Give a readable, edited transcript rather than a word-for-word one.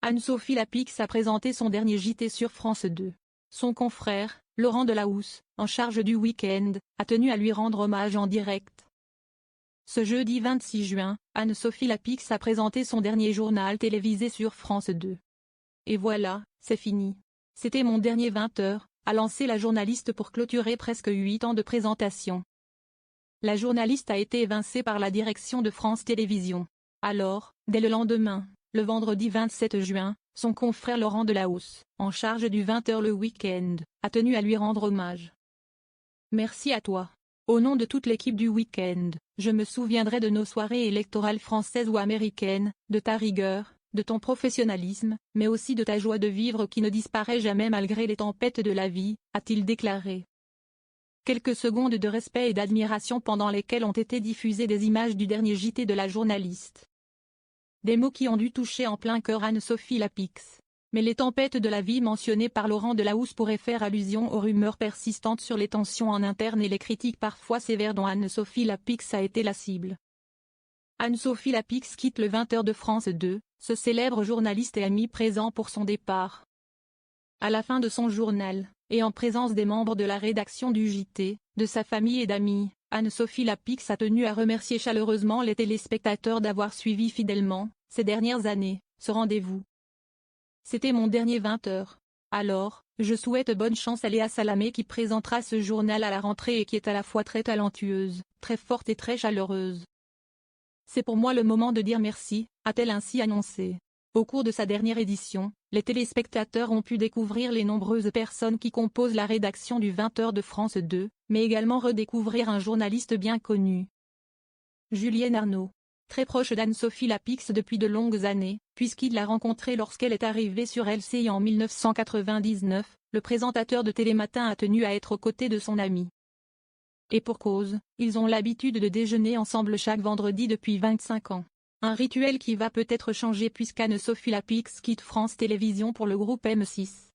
Anne-Sophie Lapix a présenté son dernier JT sur France 2. Son confrère, Laurent Delahousse, en charge du week-end, a tenu à lui rendre hommage en direct. Ce jeudi 26 juin, Anne-Sophie Lapix a présenté son dernier journal télévisé sur France 2. Et voilà, c'est fini. C'était mon dernier 20h, a lancé la journaliste pour clôturer presque 8 ans de présentation. La journaliste a été évincée par la direction de France Télévisions. Alors, dès le lendemain, le vendredi 27 juin, son confrère Laurent Delahousse, en charge du 20h le week-end, a tenu à lui rendre hommage. Merci à toi. Au nom de toute l'équipe du week-end, je me souviendrai de nos soirées électorales françaises ou américaines, de ta rigueur, de ton professionnalisme, mais aussi de ta joie de vivre qui ne disparaît jamais malgré les tempêtes de la vie, a-t-il déclaré. Quelques secondes de respect et d'admiration pendant lesquelles ont été diffusées des images du dernier JT de la journaliste. Des mots qui ont dû toucher en plein cœur Anne-Sophie Lapix. Mais les tempêtes de la vie mentionnées par Laurent Delahousse pourraient faire allusion aux rumeurs persistantes sur les tensions en interne et les critiques parfois sévères dont Anne-Sophie Lapix a été la cible. Anne-Sophie Lapix quitte le 20h de France 2, ce célèbre journaliste et ami présent pour son départ. À la fin de son journal, et en présence des membres de la rédaction du JT, de sa famille et d'amis, Anne-Sophie Lapix a tenu à remercier chaleureusement les téléspectateurs d'avoir suivi fidèlement, ces dernières années, ce rendez-vous. C'était mon dernier 20h. Alors, je souhaite bonne chance à Léa Salamé qui présentera ce journal à la rentrée et qui est à la fois très talentueuse, très forte et très chaleureuse. C'est pour moi le moment de dire merci, a-t-elle ainsi annoncé. Au cours de sa dernière édition, les téléspectateurs ont pu découvrir les nombreuses personnes qui composent la rédaction du 20h de France 2, mais également redécouvrir un journaliste bien connu. Julienne Arnaud. Très proche d'Anne-Sophie Lapix depuis de longues années, puisqu'il l'a rencontrée lorsqu'elle est arrivée sur LCI en 1999, le présentateur de Télématin a tenu à être aux côtés de son ami. Et pour cause, ils ont l'habitude de déjeuner ensemble chaque vendredi depuis 25 ans. Un rituel qui va peut-être changer puisqu'Anne-Sophie Lapix quitte France Télévisions pour le groupe M6.